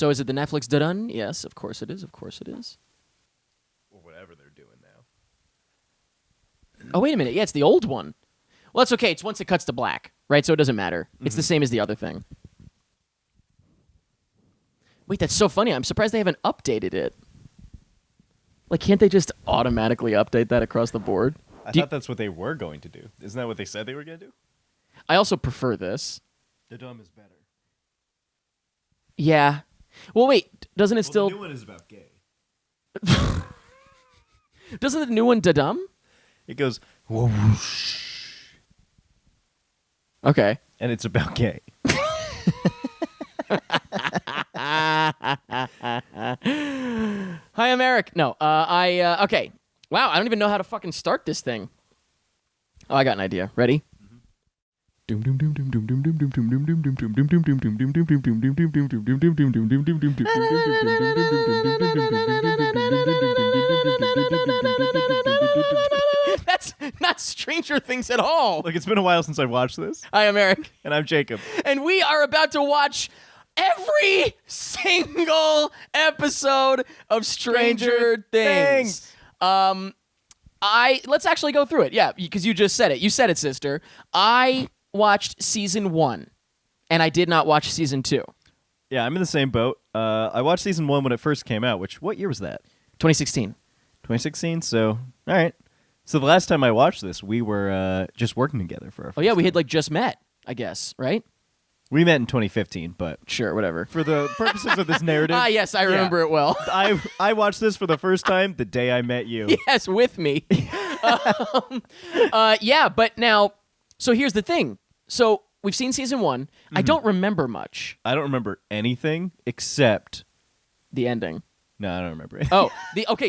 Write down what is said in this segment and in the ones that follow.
So is it the Netflix done? Yes, of course it is. Of course it is. Or whatever they're doing now. Oh, wait a minute. Yeah, it's the old one. Well, that's okay. It's once it cuts to black, right? So it doesn't matter. It's the same as the other thing. Wait, that's so funny. I'm surprised they haven't updated it. Like, can't they just automatically update that across the board? I thought that's what they were going to do. Isn't that what they said they were going to do? I also prefer this. The dumb is better. Yeah. Well, wait. Doesn't it still... The new one is about gay. Doesn't the new one da-dum? It goes, whoosh. Okay. And it's about gay. Hi, I'm Eric. No, okay. Wow, I don't even know how to fucking start this thing. Oh, I got an idea. Ready? That's not Stranger Things at all. Look, it's been a while since I watched this. Hi, I'm Eric. And I'm Jacob. And we are about to watch every single episode of Stranger Things. Let's actually go through it. Yeah, because you just said it. You said it, sister. I watched season 1, and I did not watch season 2. Yeah, I'm in the same boat. I watched season 1 when it first came out, what year was that? 2016. 2016, so, all right. So the last time I watched this, we were just working together for our Oh, yeah, first we time. had, like, just met, I guess, right? We met in 2015, but Sure, whatever. for the purposes of this narrative... Ah, yes, I remember it well. I watched this for the first time the day I met you. Yes, with me. Yeah, but now, so here's the thing. So we've seen season 1. I don't remember much. I don't remember anything except... The ending. No, I don't remember it. Oh,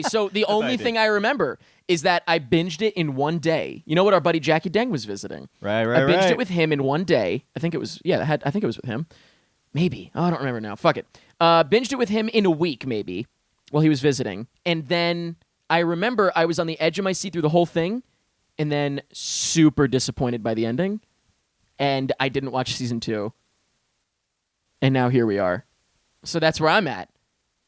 so the only did. thing I remember is that I binged it in one day. You know what? Our buddy Jackie Deng was visiting. Right. I binged it with him in one day. I think it was, I think it was with him. Maybe. Oh, I don't remember now. Fuck it. Binged it with him in a week, maybe, while he was visiting. And then I remember I was on the edge of my seat through the whole thing, and then super disappointed by the ending. And I didn't watch season 2. And now here we are. So that's where I'm at.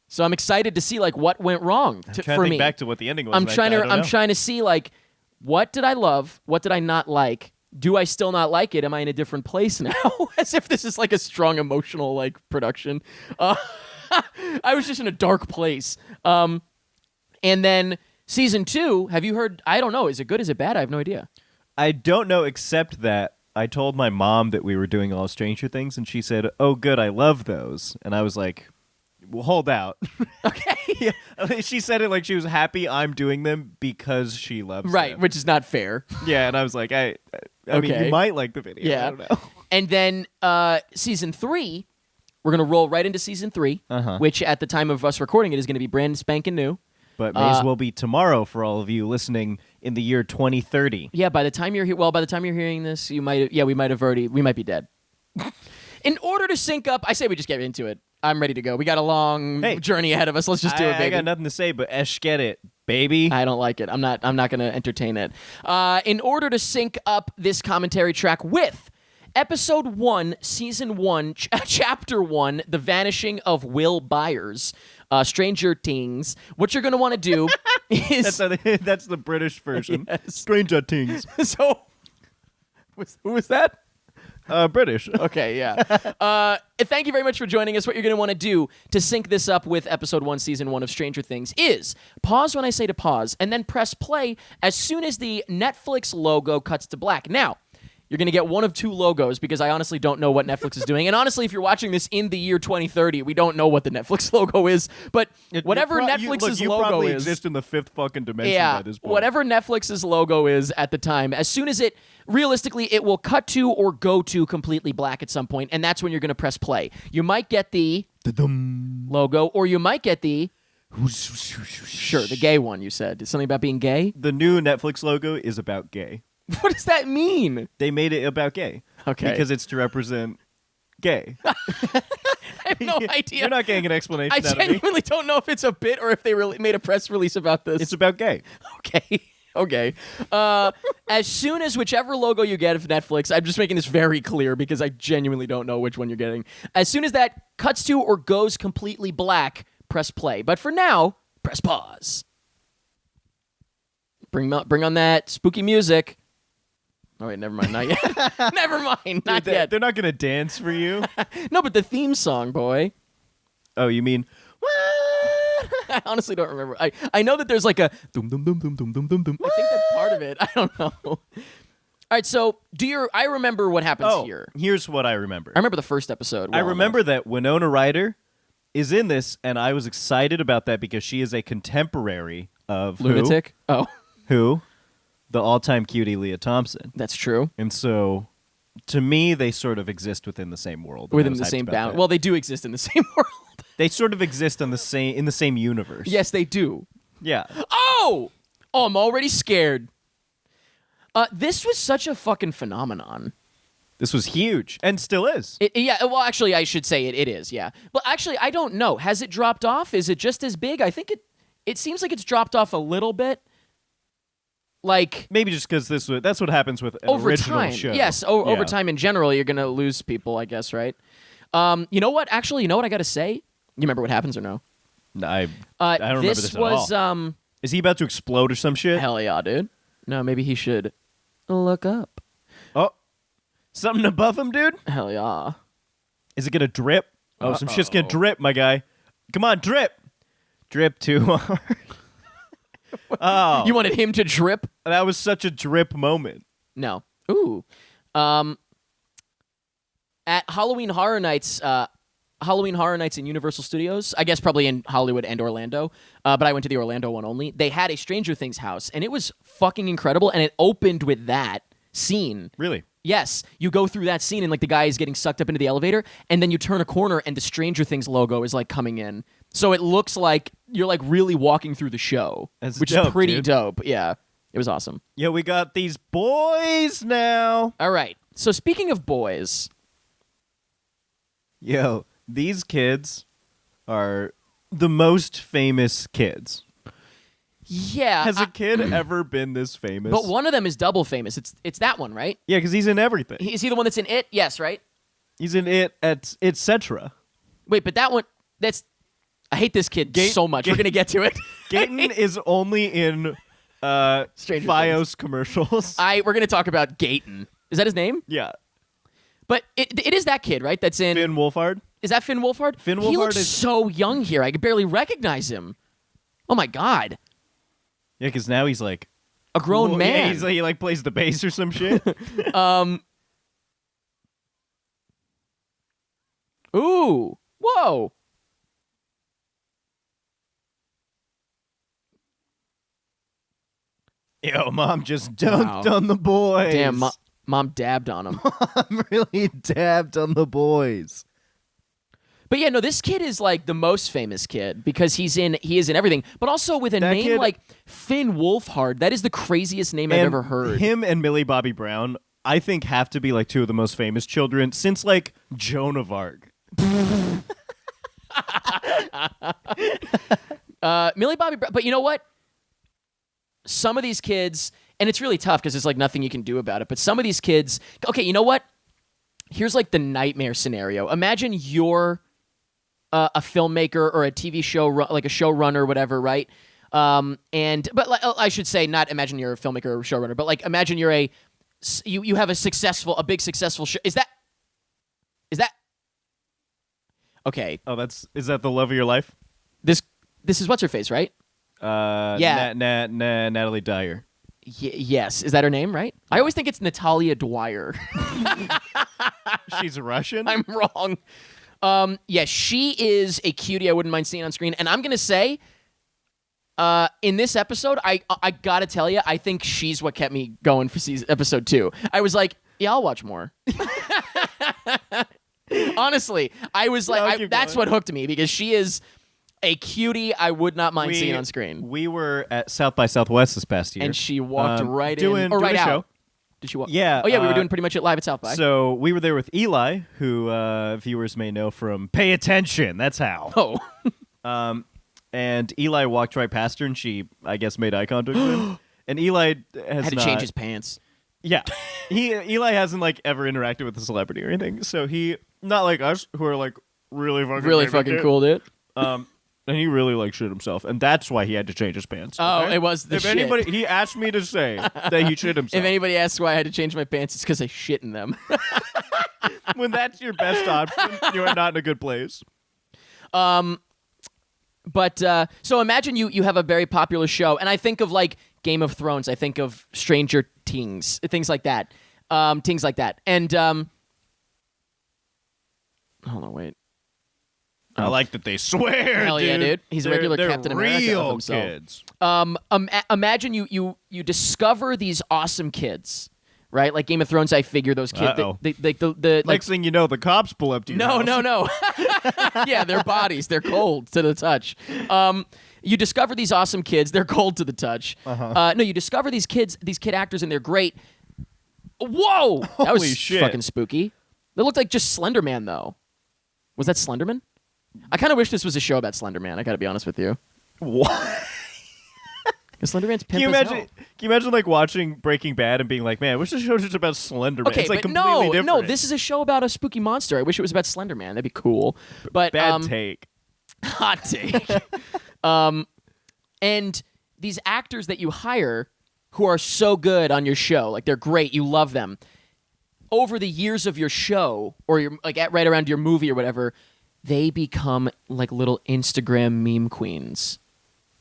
So I'm excited to see like what went wrong I'm for trying to think me. back to what the ending was. I'm and trying I to don't I'm know. trying to see like what did I love? What did I not like? Do I still not like it? Am I in a different place now? As if this is like a strong emotional like production. I was just in a dark place. And then season 2, have you heard? I don't know. Is it good? Is it bad? I have no idea. I don't know, except that I told my mom that we were doing all Stranger Things, and she said, "Oh, good, I love those." And I was like, "Well, hold out." Okay. Yeah, I mean, she said it like she was happy I'm doing them because she loves Right, them. which is not fair. Yeah, and I was like, I mean, Okay. you might like the video. Yeah. I don't know. And then season 3, we're going to roll right into season 3, which at the time of us recording it is going to be brand spanking new. But may as well be tomorrow for all of you listening in the year 2030. Yeah, by the time you're by the time you're hearing this, we might be dead. In order to sync up, I say we just get into it. I'm ready to go. We got a long journey ahead of us. Let's just do it, baby. I got nothing to say, but Esh, get it, baby. I don't like it. I'm not going to entertain it. In order to sync up this commentary track with Episode 1, Season 1, Chapter 1, The Vanishing of Will Byers, Stranger Things, what you're going to want to do is... That's the British version. Yes. Stranger Things. So, who was that? British. Okay, yeah. Thank you very much for joining us. What you're going to want to do to sync this up with Episode 1, Season 1 of Stranger Things is pause when I say to pause, and then press play as soon as the Netflix logo cuts to black. Now, you're going to get one of two logos because I honestly don't know what Netflix is doing. And honestly, if you're watching this in the year 2030, we don't know what the Netflix logo is. But whatever Netflix's you logo probably is... exist in the fifth fucking dimension by this point. Whatever Netflix's logo is at the time, as soon as it... Realistically, it will cut to or go to completely black at some point, and that's when you're going to press play. You might get the logo, or you might get the... Sure, the gay one, you said. Is something about being gay? The new Netflix logo is about gay. What does that mean? They made it about gay. Okay. Because it's to represent gay. I have no idea. You're not getting an explanation I out of me. genuinely don't know if it's a bit or if they really made a press release about this. It's about gay. Okay. Okay. As soon as whichever logo you get of Netflix, I'm just making this very clear because I genuinely don't know which one you're getting. As soon as that cuts to or goes completely black, press play. But for now, press pause. Bring on that spooky music. Oh wait, never mind. Not yet. Never mind. Not yet. They're not gonna dance for you. No, but the theme song, boy. Oh, you mean? I honestly don't remember. I know that there's like a dum dum dum dum dum dum dum dum. I think that's part of it. I don't know. All right, so I remember what happens here. Here's what I remember. I remember the first episode. I remember that Winona Ryder is in this, and I was excited about that because she is a contemporary of Lunatic. Oh, who? The all-time cutie Leah Thompson. that's true. And so, to me, they sort of exist within the same world. and I Within was the hyped same about bound. that. Well, they do exist in the same world. They sort of exist in the same universe. Yes, they do. Yeah. Oh, I'm already scared. This was such a fucking phenomenon. This was huge, and still is. Yeah, well, actually, I should say it is, yeah. But actually, I don't know. Has it dropped off? Is it just as big? I think it seems like it's dropped off a little bit. Like, Maybe just because that's what happens with an over original time. show. Yes, Yeah. over time in general, you're going to lose people, I guess, right? You know what? Actually, you know what I got to say? You remember what happens or no? No, I don't remember this at was, all. Is he about to explode or some shit? hell yeah, dude. No, maybe he should look up. Oh, something above him, dude? Hell yeah. Is it gonna drip? Oh, some shit's gonna drip, my guy. Come on, drip. Drip too hard. Oh, You wanted him to drip? that was such a drip moment. No. Ooh. At Halloween Horror Nights in Universal Studios, I guess probably in Hollywood and Orlando, but I went to the Orlando one only. They had a Stranger Things house, and it was fucking incredible, and it opened with that scene. Really? Yes, you go through that scene, and like the guy is getting sucked up into the elevator, and then you turn a corner, and the Stranger Things logo is like coming in. So it looks like you're like really walking through the show, That's which dope, is pretty dude. dope. Yeah, it was awesome. Yeah, we got these boys now. All right, so speaking of boys, Yo, these kids are the most famous kids. yeah, Has a kid ever been this famous? but one of them is double famous. It's that one, right? Yeah, because he's in everything. Is he the one that's in It? Yes, right? He's in it, etc. Wait, but that one, that's... I hate this kid so much. We're going to get to it. Gayton is only in Stranger Fios commercials. We're going to talk about Gayton. Is that his name? Yeah. But it is that kid, right? That's in... Finn Wolfhard. Is that Finn Wolfhard? Finn He Wolfhard looks is- so young here. I could barely recognize him. Oh, my God. Yeah, because now he's like A grown cool. man. Yeah, he's like, he like plays the bass or some shit. Ooh. Whoa. Yo, mom just dunked Wow. on the boys. Damn, mom dabbed on him. Mom really dabbed on the boys. But yeah, no, this kid is like the most famous kid because he is in everything. But also with a That name kid- like Finn Wolfhard, that is the craziest name I've And ever heard. Him and Millie Bobby Brown, I think, have to be like two of the most famous children since like Joan of Arc. Millie Bobby Brown. But you know what? Some of these kids, and it's really tough because there's like nothing you can do about it. But some of these kids, okay, you know what? Here's like the nightmare scenario. Imagine you're a filmmaker or a TV show, like a showrunner or whatever, right? But like, I should say, not imagine you're a filmmaker or a showrunner, but like imagine you're you have a big successful show. Is that okay? Oh, is that the love of your life? This is what's her face, right? Yeah. Natalie Dyer. Yes, is that her name, right? I always think it's Natalia Dwyer. She's Russian. I'm wrong. Yeah, she is a cutie I wouldn't mind seeing on screen. And I'm going to say, in this episode, I got to tell you, I think she's what kept me going for episode 2. I was like, yeah, I'll watch more. Honestly, I was No, like, keep that's going. what hooked me because she is a cutie I would not mind seeing on screen. We were at South by Southwest this past year. And she walked right doing, in, or doing right a out. show. Did she walk? Yeah, Oh, yeah, we were doing pretty much it live at South by. So we were there with Eli, who viewers may know from Pay Attention. That's how. Oh. And Eli walked right past her, and she, I guess, made eye contact with him. And Eli has Had to not, change his pants. Yeah, Eli hasn't like ever interacted with a celebrity or anything, so he not like us who are like really fucking Cool, dude. And he really like shit himself, and that's why he had to change his pants. Oh, okay? it was the if shit. anybody, he asked me to say that he shit himself. If anybody asks why I had to change my pants, it's because I shit in them. When that's your best option, you are not in a good place. But so imagine you have a very popular show, and I think of like Game of Thrones. I think of Stranger Things, things like that. And hold on, wait. I like that they swear. Hell dude. yeah, dude. He's a regular They're Captain America real of himself. kids. Imagine you discover these awesome kids, right? Like Game of Thrones, I figure those kids. Uh-oh. The Next thing you know, the cops pull up to you. no. Yeah, their bodies, they're cold to the touch. You discover these awesome kids, they're cold to the touch. No, you discover these kid actors, and they're great. Whoa, that was Holy shit. fucking spooky. They looked like just Slender Man, though. Was that Slenderman? I kind of wish this was a show about Slender Man. I got to be honest with you. What? Because Slender Man's Can pimp you as imagine? hell. Can you imagine like watching Breaking Bad and being like, "Man, I wish this show was just about Slender Man." Okay, It's like but completely different. no, this is a show about a spooky monster. I wish it was about Slender Man. That'd be cool. But bad take. hot take. And these actors that you hire who are so good on your show, like they're great, you love them. Over the years of your show, or your like right around your movie or whatever, they become like little Instagram meme queens.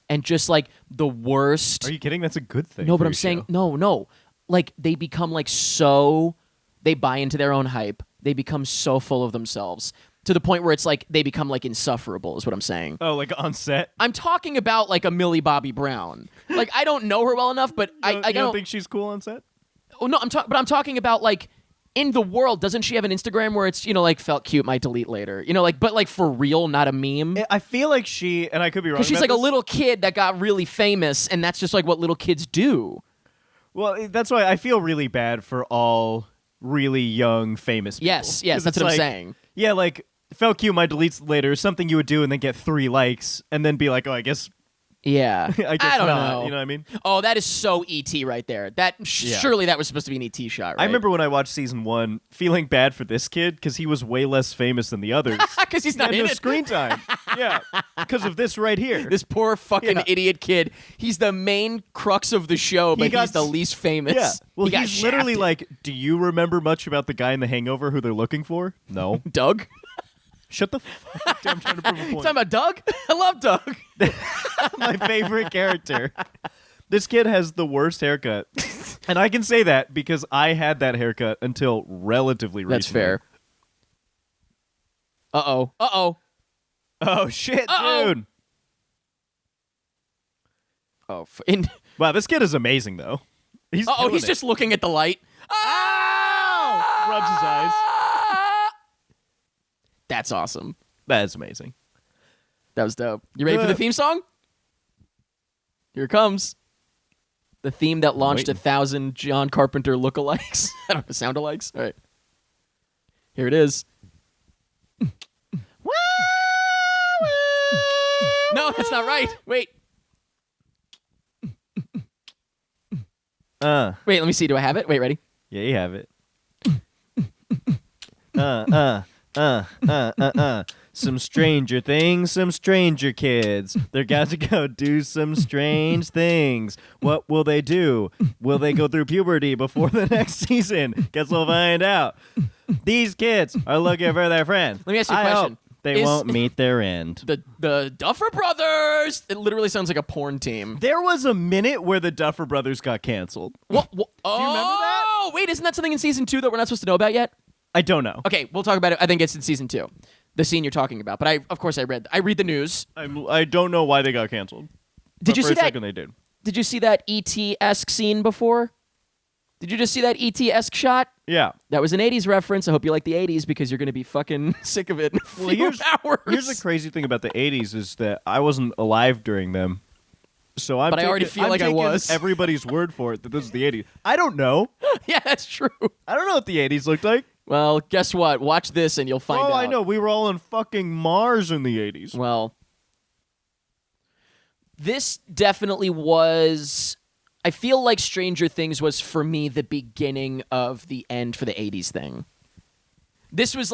And just like the worst. Are you kidding? That's a good thing. No, for but I'm your saying show. no. Like they become like so they buy into their own hype. They become so full of themselves to the point where it's like they become like insufferable is what I'm saying. Oh, like on set. I'm talking about like a Millie Bobby Brown. Like I don't know her well enough, but I You don't don't think she's cool on set? Oh no, I'm talking about like in the world. Doesn't she have an Instagram where it's like felt cute, might delete later? Like but like for real, not a meme. I feel like she, and I could be wrong. Because she's about like a this. little kid that got really famous, and that's just like what little kids do. Well, that's why I feel really bad for all really young famous people. Yes, 'Cause that's it's what I'm like, saying. Yeah, like felt cute, might delete later. Something you would do and then get 3 likes, and then be like, oh, I guess Yeah, I guess don't not. know. You know what I mean? Oh, that is so ET right there. That Yeah. surely that was supposed to be an ET shot, right? I remember when I watched season 1, feeling bad for this kid because he was way less famous than the others. because he's not and in the it. screen time. Yeah, because of this right here. This poor fucking Yeah. idiot kid. He's the main crux of the show, but got he's the least famous. Yeah. Well, he got he's literally shafted. like, do you remember much about the guy in The Hangover who they're looking for? No. Doug. Shut the fuck up. I'm trying to prove a point. Talking about Doug? I love Doug. My favorite character. This kid has the worst haircut. And I can say that because I had that haircut until relatively recently. That's fair. Uh-oh. Oh, shit, Uh-oh. dude. Oh, Wow, this kid is amazing, though. He's killing he's it. just looking at the light. Oh! Rubs his eyes. That's awesome. That is amazing. That was dope. You ready for the theme song? Here it comes. The theme that launched Waiting. 1,000 John Carpenter lookalikes. I don't know, sound-alikes. All right. Here it is. No, that's not right. Wait. Wait, let me see. Do I have it? Wait, ready? Yeah, you have it. Some stranger things, some stranger kids. They're got to go do some strange things. What will they do? Will they go through puberty before the next season? Guess we'll find out. These kids are looking for their friend. Let me ask you a I question. hope they Is- won't meet their end. The Duffer Brothers. It literally sounds like a porn team. There was a minute where the Duffer Brothers got canceled. What? Do you remember that? Oh, wait, isn't that something in season 2 that we're not supposed to know about yet? I don't know. Okay, we'll talk about it. I think it's in season 2. The scene you're talking about. But of course I read the news. I don't know why they got canceled. Did But you for see a that? second they did. Did you see that ET-esque scene before? Did you just see that ET-esque shot? Yeah. That was an 80s reference. I hope you like the 80s because you're going to be fucking sick of it in a few hours. Here's the crazy thing about the 80s is that I wasn't alive during them. So I'm But I already feel I'm like I taking was. everybody's word for it that this is the 80s. I don't know. Yeah, that's true. I don't know what the 80s looked like. Well, guess what? Watch this and you'll find out. Oh, I know. We were all on fucking Mars in the 80s. Well, this definitely was I feel like Stranger Things was for me the beginning of the end for the 80s thing. This was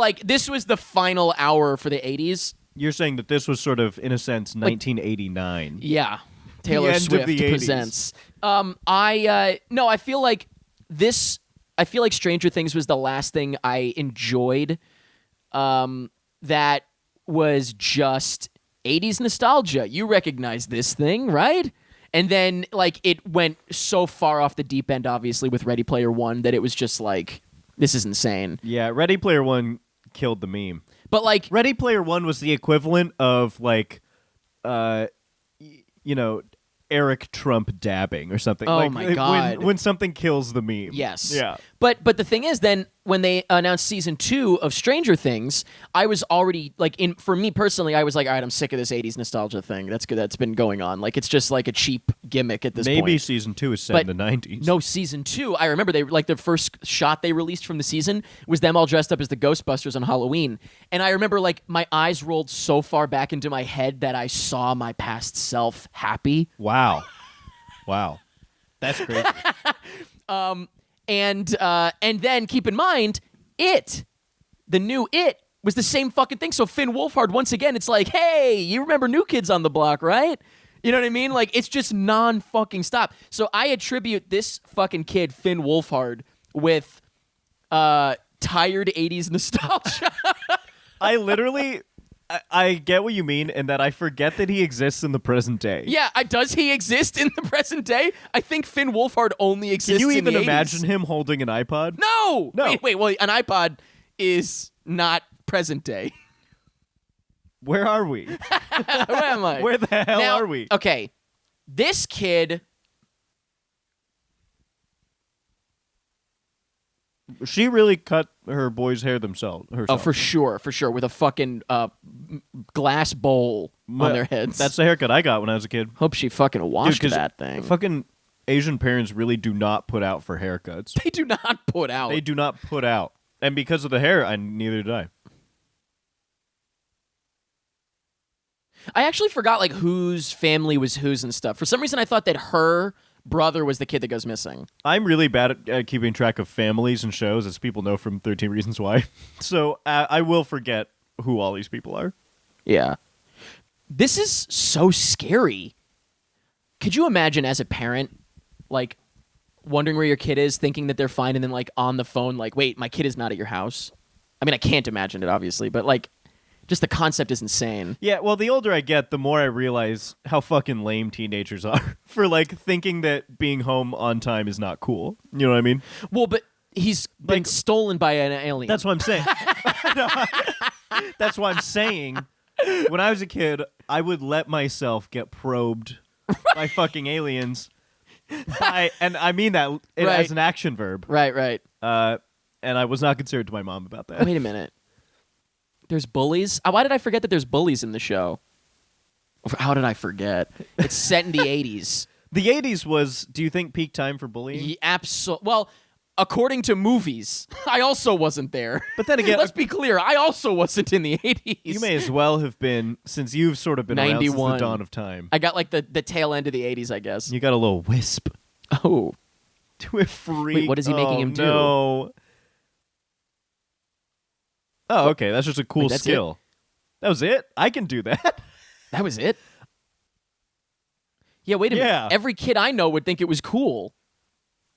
the final hour for the 80s. You're saying that this was sort of, in a sense, 1989. Yeah. Taylor end of Swift the 80s. presents. I feel like Stranger Things was the last thing I enjoyed that was just 80s nostalgia. You recognize this thing, right? And then like it went so far off the deep end, obviously, with Ready Player One that it was just like, this is insane. Yeah, Ready Player One killed the meme. But like, Ready Player One was the equivalent of like, Eric Trump dabbing or something. Oh like, my God. When something kills the meme. yes. Yeah. But the thing is, then when they announced season 2 of Stranger Things, I was already like, for me personally, I was like, all right, I'm sick of this 80s nostalgia thing. That's good. That's been going on. Like, it's just like a cheap gimmick at this point. Maybe season 2 is set in the 90s. No, season 2. I remember they like the first shot they released from the season was them all dressed up as the Ghostbusters on Halloween, and I remember like my eyes rolled so far back into my head that I saw my past self happy. Wow. That's crazy. And then keep in mind, the new It was the same fucking thing. So Finn Wolfhard, once again, it's like, hey, you remember New Kids on the Block, right? You know what I mean? Like, it's just non-fucking stop. So I attribute this fucking kid, Finn Wolfhard, with tired 80s nostalgia. I literally... I get what you mean, and that I forget that he exists in the present day. Yeah, does he exist in the present day? I think Finn Wolfhard only exists Can you in the even 80s. imagine him holding an iPod? No! No. Wait, well, an iPod is not present day. Where are we? Where am I? Where the hell Now, are we? Okay, this kid... She really cut her boy's hair herself. Oh, for sure, with a fucking glass bowl on their heads. That's the haircut I got when I was a kid. Hope she fucking washed 'cause that thing. Fucking Asian parents really do not put out for haircuts. They do not put out. They do not put out. And because of the hair, neither did I. I actually forgot like whose family was whose and stuff. For some reason, I thought that her brother was the kid that goes missing. I'm really bad at keeping track of families and shows, as people know from 13 Reasons Why. So I will forget who all these people are. Yeah. This is so scary. Could you imagine as a parent, like, wondering where your kid is, thinking that they're fine, and then, like, on the phone, like, wait, my kid is not at your house? I mean, I can't imagine it, obviously, but, like, just the concept is insane. Yeah, well, the older I get, the more I realize how fucking lame teenagers are for, like, thinking that being home on time is not cool. You know what I mean? Well, but he's been stolen by an alien. That's what I'm saying. That's what I'm saying. When I was a kid, I would let myself get probed by fucking aliens. And I mean that Right. as an action verb. Right. And I was not concerned to my mom about that. Wait a minute. There's bullies? Why did I forget that there's bullies in the show? How did I forget? It's set in the 80s. The 80s was, do you think, peak time for bullying? Well, according to movies, I also wasn't there. But then again, let's be clear, I also wasn't in the 80s. You may as well have been, since you've sort of been around since 91. the dawn of time. I got like the tail end of the 80s, I guess. You got a little wisp. Oh. To a freak. Wait, what is he making him do? No. Oh, okay. That's just a cool Wait, that's skill. That was it? I can do that. That was it? Yeah, wait a Yeah. minute. Every kid I know would think it was cool.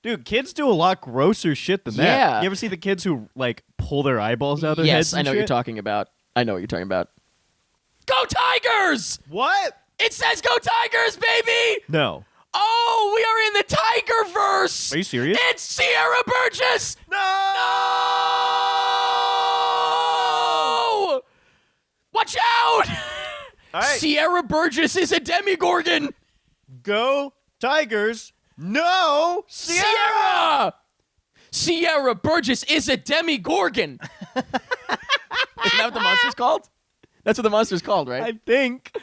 Dude, kids do a lot grosser shit than that. Yeah. You ever see the kids who, like, pull their eyeballs out of their heads Yes, and I know what shit? you're talking about. I know what you're talking about. Go Tigers! What? It says go Tigers, baby! No. Oh, we are in the Tigerverse! Are you serious? It's Sierra Burgess! No! Watch out! All right. Sierra Burgess is a demigorgon! Go Tigers. No. Sierra! Sierra Burgess is a demigorgon! Isn't that what the monster's called? That's what the monster's called, right? I think.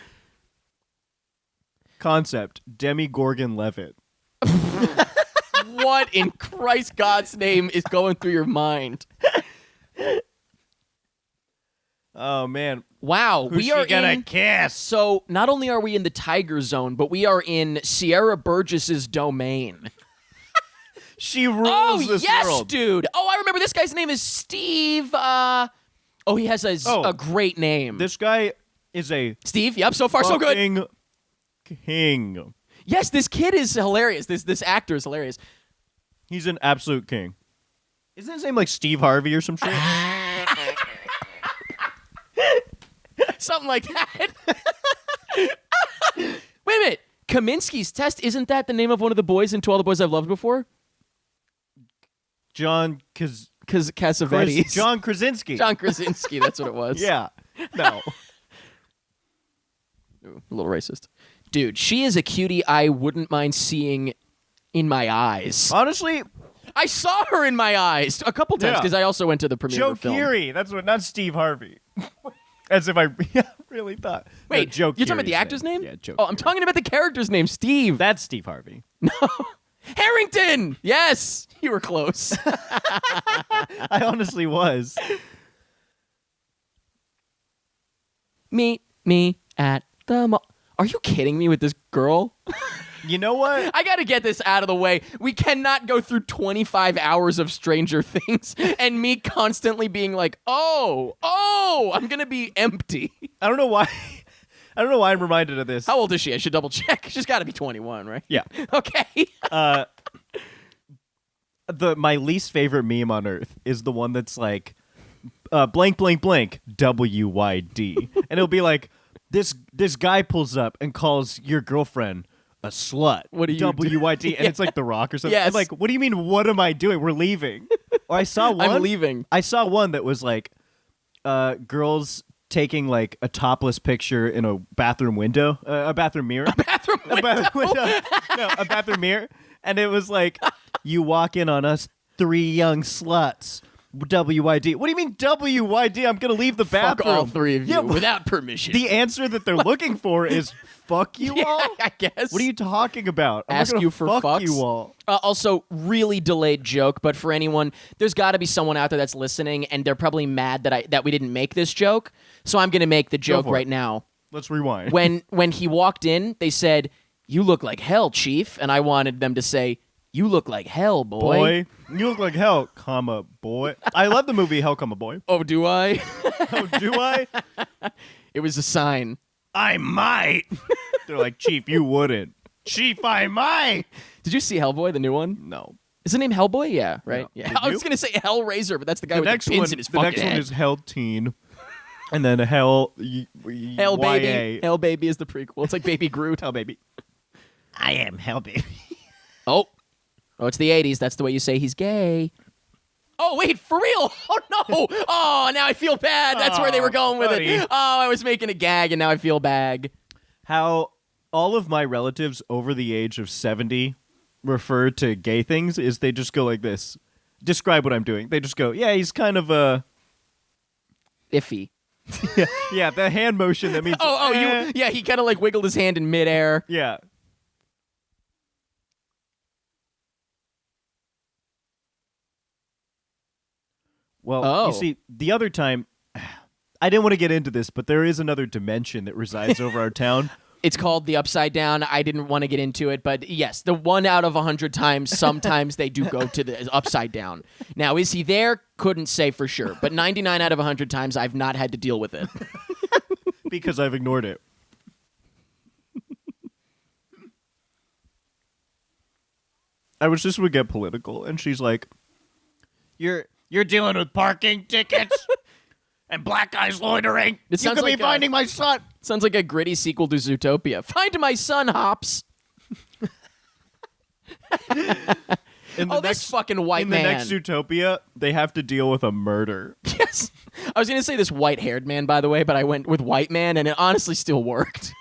Concept. Demigorgon Levitt. What in Christ God's name is going through your mind? Oh, man. Wow, Who's we are she gonna in. kiss? So not only are we in the Tiger Zone, but we are in Sierra Burgess's domain. She rules this yes, world. dude. Oh, I remember this guy's name is Steve. He has a great name. This guy is a Steve. Yep. So far, so good. fucking king. Yes, this kid is hilarious. This actor is hilarious. He's an absolute king. Isn't his name like Steve Harvey or some shit? Something like that. Wait a minute. Kaminsky's Test, isn't that the name of one of the boys in To All the Boys I've Loved Before? John Cassavetes. John Krasinski. John Krasinski, that's what it was. Yeah. No. Ooh, a little racist. Dude, she is a cutie I wouldn't mind seeing in my eyes. Honestly, I saw her in my eyes a couple times Yeah. because I also went to the premiere Joe of the film. Keery. That's what, not Steve Harvey. As if I really thought. Wait, no, Joe you're talking about the Keery's actor's name? Yeah, Joe. Oh, I'm talking about the character's name, Steve. That's Steve Harvey. Harrington! Yes! You were close. I honestly was. Meet me at the mall. Are you kidding me with this girl? You know what? I gotta get this out of the way. We cannot go through 25 hours of Stranger Things and me constantly being like, oh, I'm gonna be empty. I don't know why. I don't know why I'm reminded of this. How old is she? I should double check. She's gotta be 21, right? Yeah. Okay. My least favorite meme on earth is the one that's like blank blank blank WYD, and it'll be like this guy pulls up and calls your girlfriend a slut. What do you do? WYD, and it's like The Rock or something. Yes. I'm like, what do you mean? What am I doing? We're leaving. Or I saw one. I'm leaving. I saw one that was like girls taking like a topless picture in a bathroom window, a bathroom mirror. Bathroom A window. bathroom window. No, a bathroom mirror. And it was like, you walk in on us three young sluts. WYD. What do you mean WYD? I'm going to leave the Fuck bathroom. all three of you Yeah, without permission. the answer that they're looking for is fuck you yeah, all? I guess. What are you talking about? I'm not Ask gonna you for fuck fucks? you all. Also, really delayed joke, but for anyone, there's got to be someone out there that's listening, and they're probably mad that we didn't make this joke. So I'm going to make the joke for right it. now. Let's rewind. When he walked in, they said, "You look like hell, Chief," and I wanted them to say, "You look like hell, boy." Boy, you look like hell, comma, boy. I love the movie Hell, comma, boy. Oh, do I? Oh, do I? It was a sign. I might. They're like, Chief, you wouldn't. Chief, I might. Did you see Hellboy, the new one? No. Is the name Hellboy? Yeah, right. No. Yeah. Did I was you? gonna say Hellraiser, but that's the guy The with next the pins one, in his the fucking next one head. is Hell Teen, and then Hell Hell Baby. YA. Hell Baby is the prequel. It's like Baby Groot. Hell Baby. I am Hell Baby. Oh, it's the 80s. That's the way you say he's gay. Oh, wait, for real? Oh, no. Oh, now I feel bad. That's where they were going with buddy. it. Oh, I was making a gag, and now I feel bad. How all of my relatives over the age of 70 refer to gay things is they just go like this. Describe what I'm doing. They just go, yeah, he's kind of a... Iffy. yeah, the hand motion that means... Yeah, he kind of like wiggled his hand in midair. Yeah. Well, you see, the other time, I didn't want to get into this, but there is another dimension that resides over our town. It's called the Upside Down. I didn't want to get into it, but yes, the 1 out of 100 times, sometimes they do go to the Upside Down. Now, is he there? Couldn't say for sure, but 99 out of 100 times, I've not had to deal with it. Because I've ignored it. I was just would get political, and she's like, "You're dealing with parking tickets and black guys loitering. It You sounds could like be finding my son." Sounds like a gritty sequel to Zootopia. Find my son, Hops. This fucking white in man. the next Zootopia, they have to deal with a murder. Yes. I was going to say this white-haired man, by the way, but I went with white man, and it honestly still worked.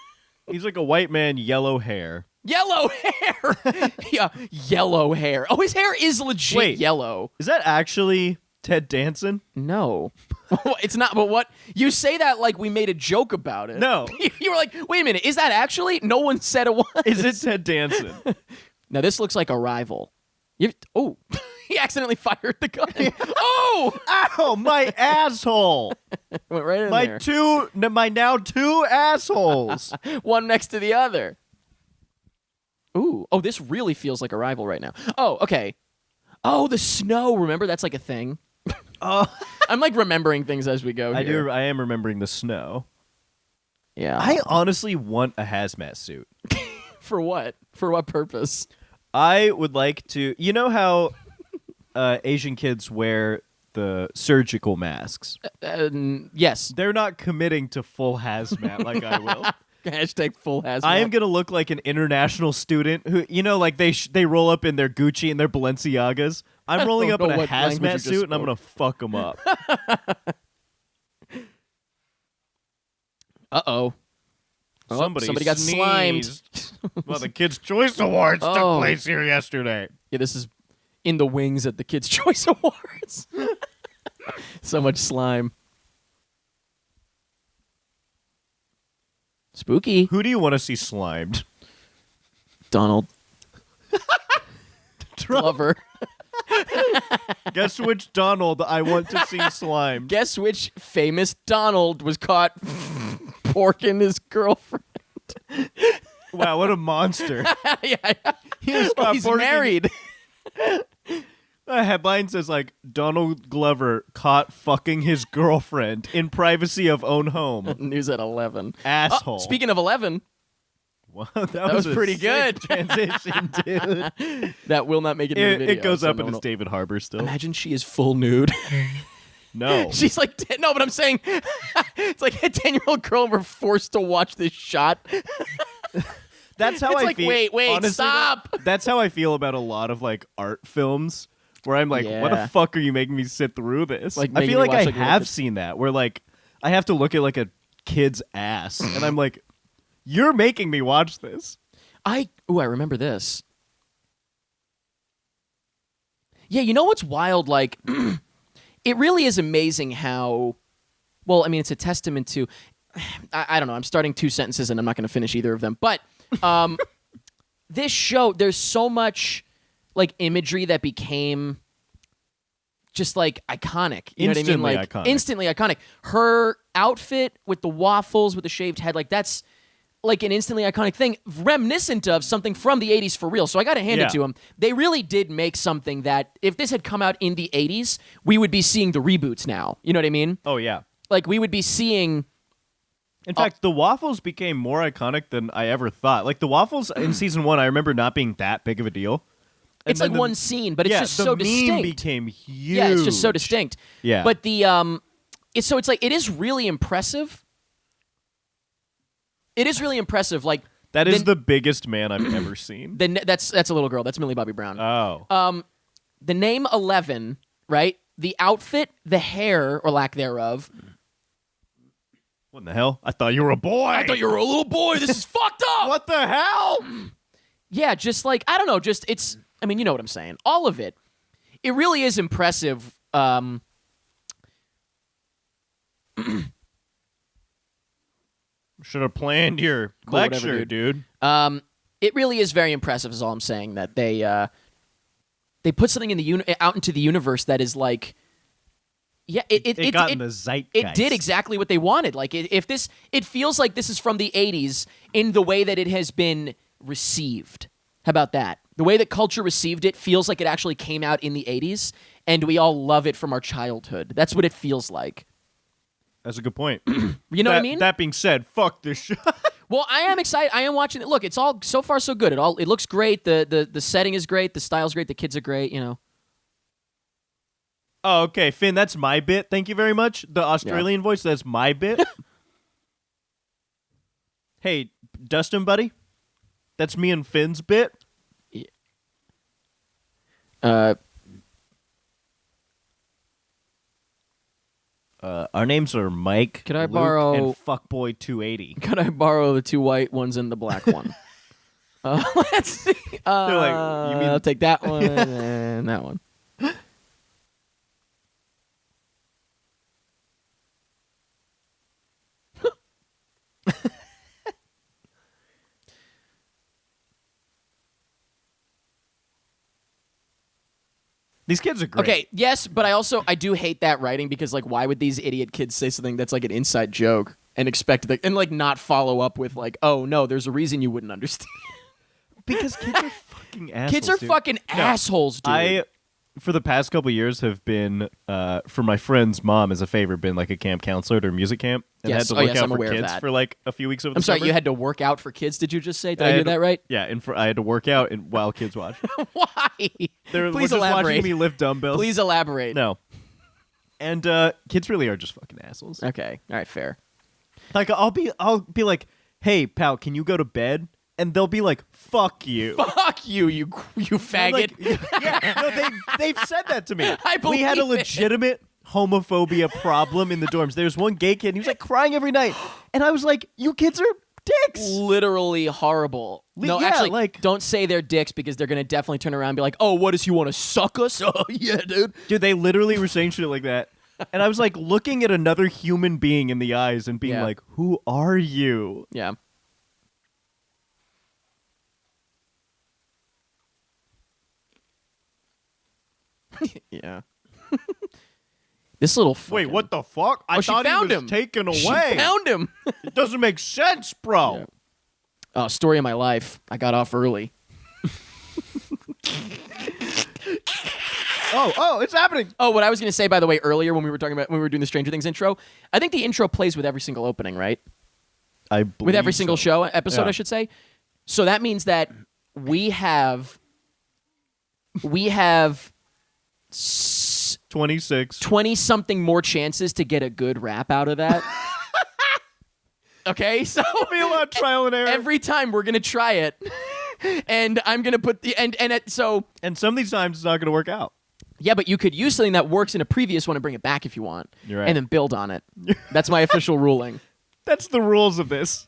He's like a white man, yellow hair. Yellow hair. Yeah, yellow hair. Oh, his hair is legit Wait. yellow. Is that actually Ted Danson? No. It's not, but what? You say that like we made a joke about it. No. You were like, wait a minute, is that actually? No one said it was. Is it Ted Danson? Now, this looks like Arrival. He accidentally fired the gun. Oh! Ow, my asshole! Went right in My there. my now two assholes. One next to the other. Ooh. Oh, this really feels like Arrival right now. Oh, okay. Oh, the snow. Remember, that's like a thing. Oh, I'm like remembering things as we go. I here. do. I am remembering the snow. Yeah. I honestly want a hazmat suit. For what? For what purpose? I would like to. You know how Asian kids wear the surgical masks? Yes. They're not committing to full hazmat like I will. Hashtag full hazmat. I am gonna look like an international student who, like they roll up in their Gucci and their Balenciagas. I'm rolling up don't in know a what language you hazmat just suit and I'm spoke. gonna fuck them up. Uh-oh. Somebody got slimed. sneezed. Well, the Kids' Choice Awards Oh. took place here yesterday. Yeah, this is in the wings at the Kids' Choice Awards. So much slime. Spooky. Who do you want to see slimed? Donald Glover. Guess which Donald I want to see slimed. Guess which famous Donald was caught porking his girlfriend? Wow, what a monster. Yeah. He was Well, caught he's porking- married. The headline says like Donald Glover caught fucking his girlfriend in privacy of own home. News at 11. Asshole. Oh, speaking of 11, Wow, that was a pretty sick good. transition, dude. that will not make it in the video. It goes so up no and one it's will- David Harbour still. Imagine she is full nude. No. She's like, no, but I'm saying it's like a 10-year-old girl and we're forced to watch this shot. That's how It's I like, feel. wait, Honestly, stop. That's how I feel about a lot of like art films where I'm like, what the Yeah. fuck are you making me sit through this? Like, I making feel me like watch, I like, a little have kid- seen that where like I have to look at like a kid's ass and I'm like, you're making me watch this. I remember this. Yeah, you know what's wild? Like, it really is amazing how. Well, I mean, it's a testament to. I don't know. I'm starting two sentences and I'm not going to finish either of them. But this show, there's so much like imagery that became just like iconic. You know what I Instantly mean? Like iconic. instantly iconic. Her outfit with the waffles with the shaved head, like that's like an instantly iconic thing, reminiscent of something from the 80s for real. So I got to hand Yeah. it to them. They really did make something that if this had come out in the 80s, we would be seeing the reboots now. You know what I mean? Oh yeah. Like we would be seeing. In fact, the waffles became more iconic than I ever thought. Like the waffles in season 1, I remember not being that big of a deal. And It's then like the- one scene, but it's yeah, just the so meme distinct. became huge. Yeah, it's just so distinct. Yeah. But the it's like it is really impressive. It is really impressive. Like That is the biggest man I've ever seen. that's a little girl. That's Millie Bobby Brown. Oh. The name 11, right? The outfit, the hair or lack thereof. What in the hell? I thought you were a boy. I thought you were a little boy. This is fucked up. What the hell? Yeah, just like I don't know. Just it's. I mean, you know what I'm saying. All of it. It really is impressive. Should have planned your Cool, whatever, lecture, dude. It really is very impressive. Is all I'm saying that they put something in the out into the universe that is like. Yeah, It got in the zeitgeist. It did exactly what they wanted. Like, it feels like this is from the 80s in the way that it has been received. How about that? The way that culture received it feels like it actually came out in the 80s, and we all love it from our childhood. That's what it feels like. That's a good point. You know what I mean? That being said, fuck this shit. Well, I am excited. I am watching it. Look, it's all so far so good. It looks great. The setting is great. The style's great. The kids are great. You know. Oh, okay, Finn, that's my bit. Thank you very much. The Australian voice, that's my bit. Hey, Dustin, buddy. That's me and Finn's bit. Our names are Mike, Could I Luke, borrow- and Fuckboy 280. Could I borrow the two white ones and the black one? Let's see. like, you mean- I'll take that one and that one. These kids are great. Okay, yes, but I do hate that writing because like why would these idiot kids say something that's like an inside joke and expect that and like not follow up with like, oh no, there's a reason you wouldn't understand. Because kids are fucking assholes. Kids are dude. fucking assholes, dude. I, for the past couple years, have been for my friend's mom as a favor, been like a camp counselor at her music camp, and Yes. had Oh, to look yes, out I'm for aware of kids that. for like a few weeks over the I'm sorry, summer. you had to work out for kids. Did you just say? Did I had hear to- that right? Yeah, and I had to work out while kids watch. Why? They're Please just elaborate. watching me lift dumbbells. Please elaborate. No. And kids really are just fucking assholes. Okay. All right. Fair. Like I'll be like, "Hey, pal, can you go to bed?" And they'll be like, "Fuck you." Fuck you, you I'm faggot. like, yeah, no, they've said that to me. I We had a believe it. legitimate homophobia problem in the dorms. There's one gay kid, and he was like crying every night, and I was like, "You kids are dicks." Literally horrible. No, Yeah, actually, like- don't say they're dicks because they're gonna definitely turn around and be like, "Oh, what does he want to suck us?" Oh, yeah, dude. Dude, they literally were saying shit like that. And I was like looking at another human being in the eyes and being Yeah. like, "Who are you?" Yeah. Yeah. This little Wait, fucking- what the fuck? I Oh, she thought he found was him. taken She away. found him. It doesn't make sense, bro. Yeah. Oh, story of my life. I got off early. Oh, it's happening. Oh, what I was going to say, by the way, earlier when we were doing the Stranger Things intro, I think the intro plays with every single opening, right? I With every believe single so. show episode, Yeah. I should say. So that means that we have 26. 20 something more chances to get a good rap out of that. Okay, so Be a lot of trial and error. every time we're gonna try it, and I'm gonna put the so And some of these times it's not going to work out. yeah, but you could use something that works in a previous one and bring it back if you want, You're right. and then build on it. That's my official ruling. That's the rules of this.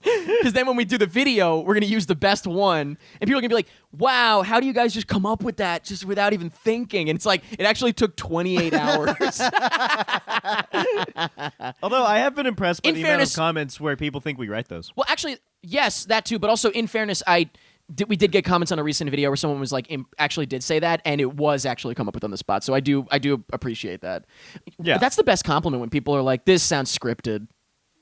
Because then when we do the video, we're gonna use the best one, and people are gonna be like, "Wow, how do you guys just come up with that just without even thinking?" And it's like it actually took 28 hours. Although I have been impressed by In the fairness- amount of comments where people think we write those. Well, actually, yes, that too. But also, in fairness, we did get comments on a recent video where someone was like, actually did say that, and it was actually come up with on the spot. So I do appreciate that. Yeah. But that's the best compliment when people are like, "This sounds scripted,"